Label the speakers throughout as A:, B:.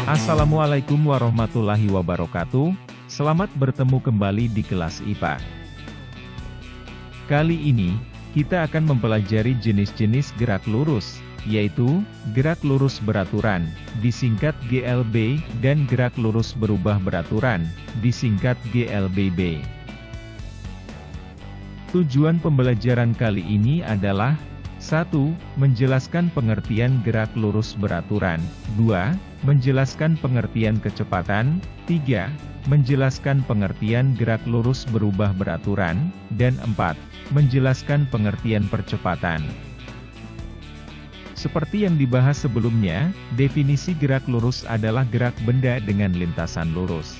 A: Assalamualaikum warahmatullahi wabarakatuh, selamat bertemu kembali di kelas IPA. Kali ini, kita akan mempelajari jenis-jenis gerak lurus, yaitu, gerak lurus beraturan, disingkat GLB, dan gerak lurus berubah beraturan, disingkat GLBB. Tujuan pembelajaran kali ini adalah 1. Menjelaskan pengertian gerak lurus beraturan. 2. Menjelaskan pengertian kecepatan. 3. Menjelaskan pengertian gerak lurus berubah beraturan. Dan 4. Menjelaskan pengertian percepatan. Seperti yang dibahas sebelumnya, definisi gerak lurus adalah gerak benda dengan lintasan lurus.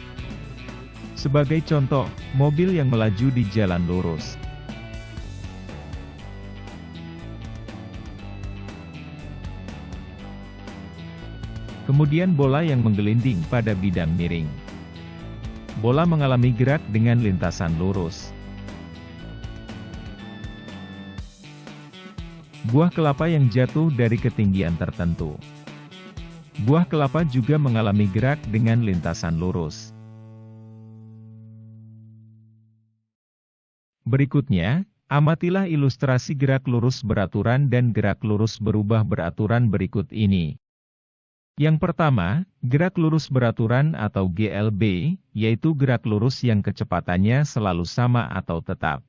A: Sebagai contoh, mobil yang melaju di jalan lurus. Kemudian bola yang menggelinding pada bidang miring. Bola mengalami gerak dengan lintasan lurus. Buah kelapa yang jatuh dari ketinggian tertentu. Buah kelapa juga mengalami gerak dengan lintasan lurus. Berikutnya, amatilah ilustrasi gerak lurus beraturan dan gerak lurus berubah beraturan berikut ini. Yang pertama, gerak lurus beraturan atau GLB, yaitu gerak lurus yang kecepatannya selalu sama atau tetap.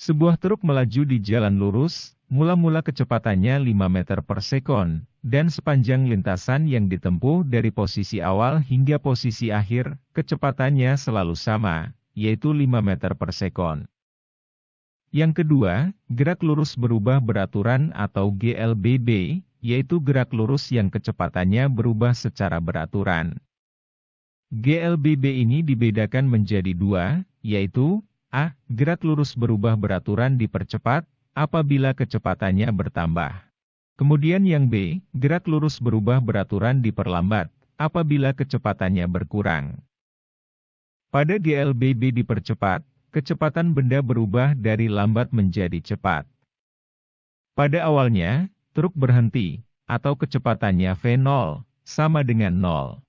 A: Sebuah truk melaju di jalan lurus, mula-mula kecepatannya 5 meter per sekon, dan sepanjang lintasan yang ditempuh dari posisi awal hingga posisi akhir, kecepatannya selalu sama, yaitu 5 meter per sekon. Yang kedua, gerak lurus berubah beraturan atau GLBB, yaitu gerak lurus yang kecepatannya berubah secara beraturan. GLBB ini dibedakan menjadi dua, yaitu A. Gerak lurus berubah beraturan dipercepat, apabila kecepatannya bertambah. Kemudian yang B. Gerak lurus berubah beraturan diperlambat, apabila kecepatannya berkurang. Pada GLBB dipercepat, kecepatan benda berubah dari lambat menjadi cepat. Pada awalnya, truk berhenti, atau kecepatannya V0, sama dengan 0.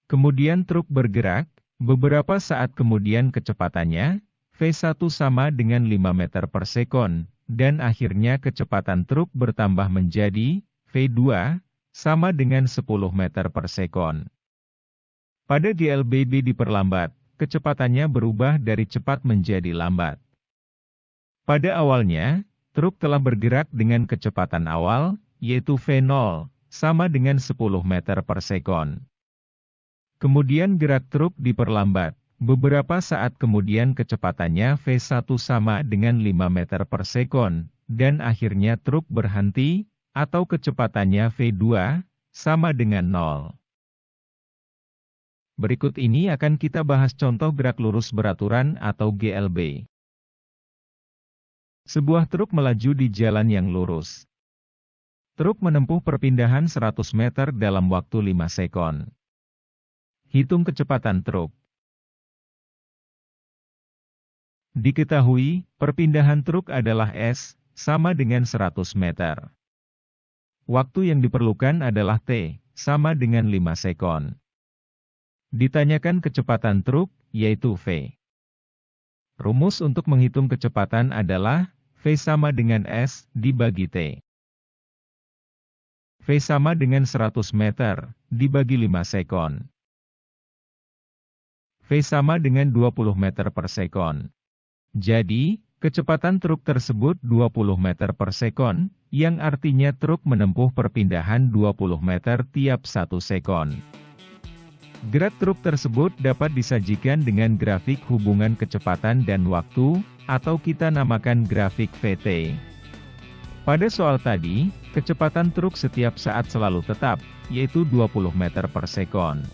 A: Kemudian truk bergerak, beberapa saat kemudian kecepatannya, V1 sama dengan 5 meter per sekon, dan akhirnya kecepatan truk bertambah menjadi, V2, sama dengan 10 meter per sekon. Pada GLBB diperlambat, kecepatannya berubah dari cepat menjadi lambat. Pada awalnya, truk telah bergerak dengan kecepatan awal, yaitu V0, sama dengan 10 meter per sekon. Kemudian gerak truk diperlambat, beberapa saat kemudian kecepatannya V1 sama dengan 5 meter per sekon, dan akhirnya truk berhenti, atau kecepatannya V2, sama dengan 0. Berikut ini akan kita bahas contoh gerak lurus beraturan atau GLB. Sebuah truk melaju di jalan yang lurus. Truk menempuh perpindahan 100 meter dalam waktu 5 sekon. Hitung kecepatan truk. Diketahui, perpindahan truk adalah S, sama dengan 100 meter. Waktu yang diperlukan adalah T, sama dengan 5 sekon. Ditanyakan kecepatan truk, yaitu V. Rumus untuk menghitung kecepatan adalah V sama dengan S dibagi T. V sama dengan 100 meter dibagi 5 sekon. V sama dengan 20 meter per sekon. Jadi, kecepatan truk tersebut 20 meter per sekon, yang artinya truk menempuh perpindahan 20 meter tiap 1 sekon. Gerak truk tersebut dapat disajikan dengan grafik hubungan kecepatan dan waktu, atau kita namakan grafik VT. Pada soal tadi, kecepatan truk setiap saat selalu tetap, yaitu 20 meter per sekon.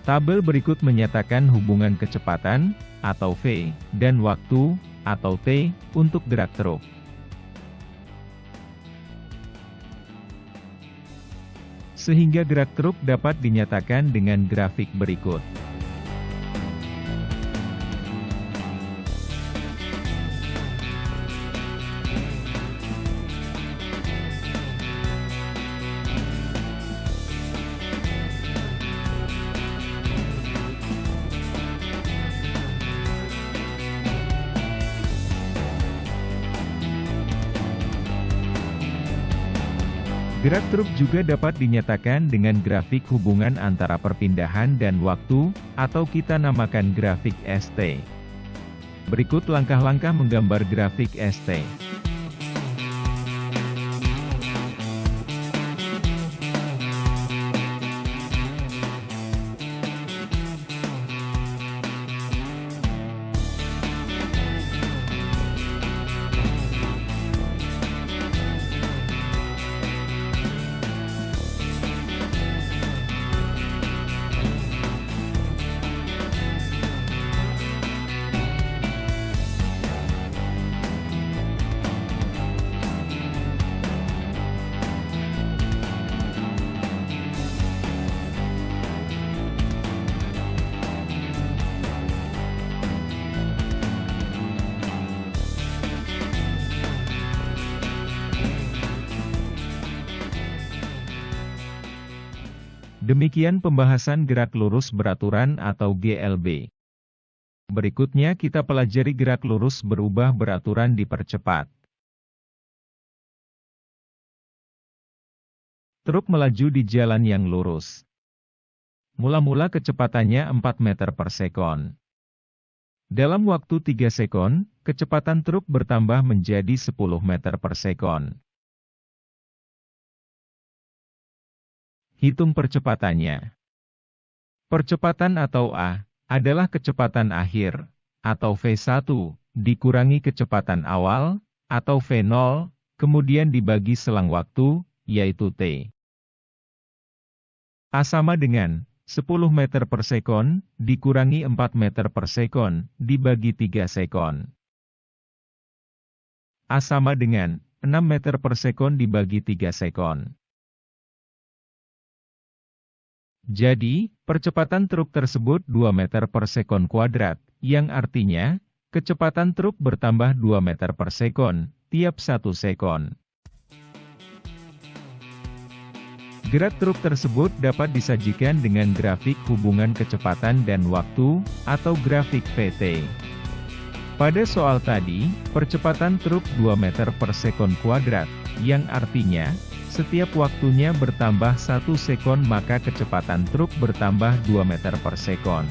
A: Tabel berikut menyatakan hubungan kecepatan, atau V, dan waktu, atau T, untuk gerak truk. Sehingga gerak truk dapat dinyatakan dengan grafik berikut. Gerak truk juga dapat dinyatakan dengan grafik hubungan antara perpindahan dan waktu, atau kita namakan grafik ST. Berikut langkah-langkah menggambar grafik ST. Demikian pembahasan gerak lurus beraturan atau GLB. Berikutnya kita pelajari gerak lurus berubah beraturan dipercepat. Truk melaju di jalan yang lurus. Mula-mula kecepatannya 4 meter per sekon. Dalam waktu 3 sekon, kecepatan truk bertambah menjadi 10 meter per sekon. Hitung percepatannya. Percepatan atau A, adalah kecepatan akhir, atau V1, dikurangi kecepatan awal, atau V0, kemudian dibagi selang waktu, yaitu T. A sama dengan 10 meter per sekon, dikurangi 4 meter per sekon, dibagi 3 sekon. A sama dengan 6 meter per sekon dibagi 3 sekon. Jadi, percepatan truk tersebut 2 meter per sekon kuadrat, yang artinya, kecepatan truk bertambah 2 meter per sekon, tiap 1 sekon. Gerak truk tersebut dapat disajikan dengan grafik hubungan kecepatan dan waktu, atau grafik VT. Pada soal tadi, percepatan truk 2 meter per sekon kuadrat, yang artinya, setiap waktunya bertambah 1 sekon maka kecepatan truk bertambah 2 meter per sekon.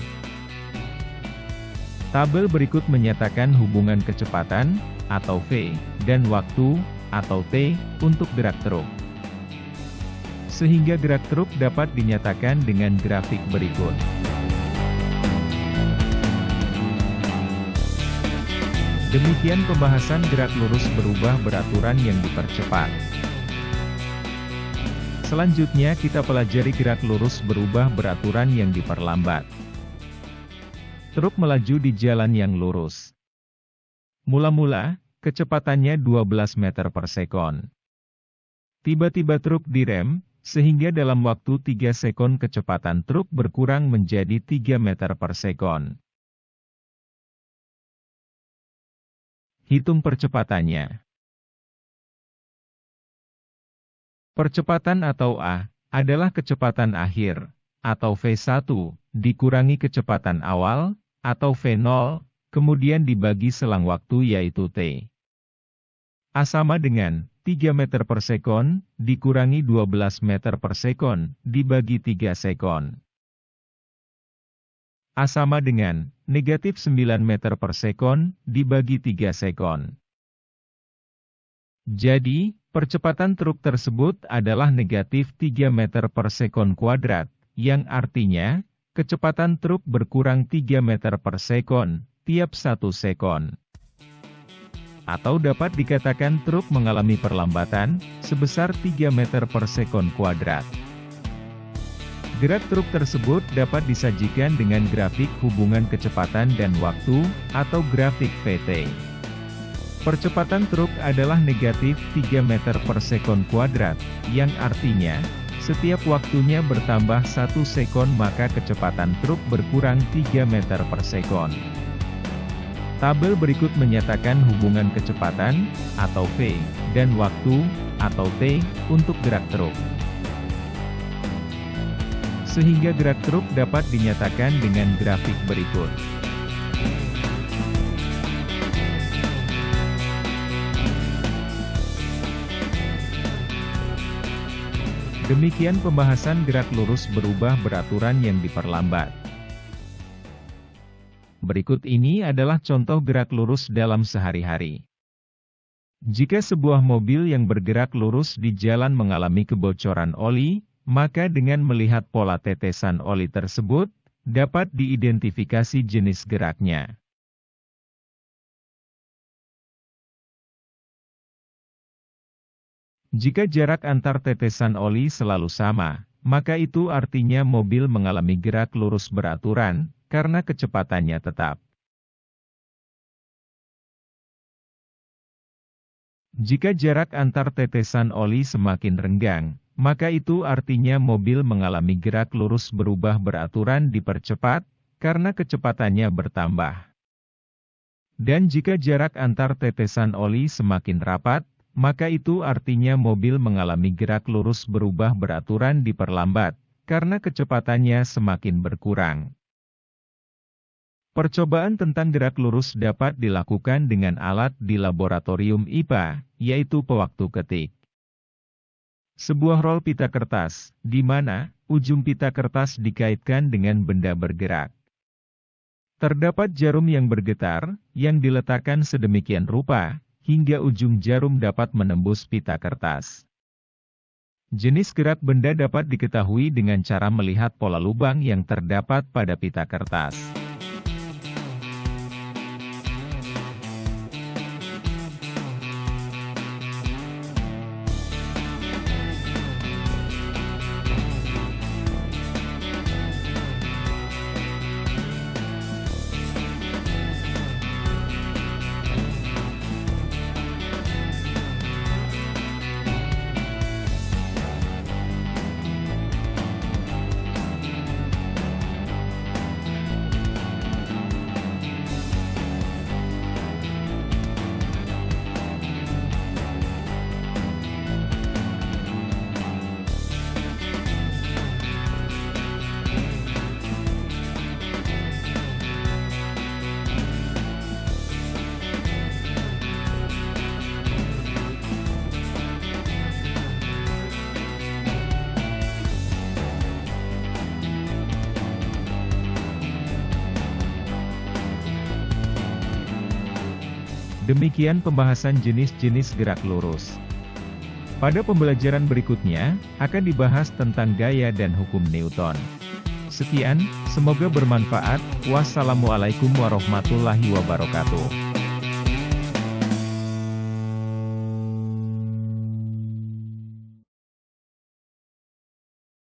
A: Tabel berikut menyatakan hubungan kecepatan, atau V, dan waktu, atau T, untuk gerak truk. Sehingga gerak truk dapat dinyatakan dengan grafik berikut. Demikian pembahasan gerak lurus berubah beraturan yang dipercepat. Selanjutnya kita pelajari gerak lurus berubah beraturan yang diperlambat. Truk melaju di jalan yang lurus. Mula-mula, kecepatannya 12 meter per sekon. Tiba-tiba truk direm, sehingga dalam waktu 3 sekon kecepatan truk berkurang menjadi 3 meter per sekon. Hitung percepatannya. Percepatan atau A, adalah kecepatan akhir, atau V1, dikurangi kecepatan awal, atau V0, kemudian dibagi selang waktu yaitu T. A sama dengan 3 meter per sekon, dikurangi 12 meter per sekon, dibagi 3 sekon. A sama dengan negatif 9 meter per sekon, dibagi 3 sekon. Jadi, percepatan truk tersebut adalah negatif 3 meter per sekon kuadrat, yang artinya, kecepatan truk berkurang 3 meter per sekon, tiap 1 sekon. Atau dapat dikatakan truk mengalami perlambatan, sebesar 3 meter per sekon kuadrat. Gerak truk tersebut dapat disajikan dengan grafik hubungan kecepatan dan waktu, atau grafik VT. Percepatan truk adalah negatif 3 meter per sekon kuadrat, yang artinya, setiap waktunya bertambah 1 sekon maka kecepatan truk berkurang 3 meter per sekon. Tabel berikut menyatakan hubungan kecepatan, atau V, dan waktu, atau T, untuk gerak truk. Sehingga gerak truk dapat dinyatakan dengan grafik berikut. Demikian pembahasan gerak lurus berubah beraturan yang diperlambat. Berikut ini adalah contoh gerak lurus dalam sehari-hari. Jika sebuah mobil yang bergerak lurus di jalan mengalami kebocoran oli, maka dengan melihat pola tetesan oli tersebut, dapat diidentifikasi jenis geraknya. Jika jarak antar tetesan oli selalu sama, maka itu artinya mobil mengalami gerak lurus beraturan, karena kecepatannya tetap. Jika jarak antar tetesan oli semakin renggang, maka itu artinya mobil mengalami gerak lurus berubah beraturan dipercepat, karena kecepatannya bertambah. Dan jika jarak antar tetesan oli semakin rapat, maka itu artinya mobil mengalami gerak lurus berubah beraturan diperlambat, karena kecepatannya semakin berkurang. Percobaan tentang gerak lurus dapat dilakukan dengan alat di laboratorium IPA, yaitu pewaktu ketik. Sebuah rol pita kertas, di mana ujung pita kertas dikaitkan dengan benda bergerak. Terdapat jarum yang bergetar, yang diletakkan sedemikian rupa, hingga ujung jarum dapat menembus pita kertas. Jenis gerak benda dapat diketahui dengan cara melihat pola lubang yang terdapat pada pita kertas. Demikian pembahasan jenis-jenis gerak lurus. Pada pembelajaran berikutnya, akan dibahas tentang gaya dan hukum Newton. Sekian, semoga bermanfaat. Wassalamualaikum warahmatullahi wabarakatuh.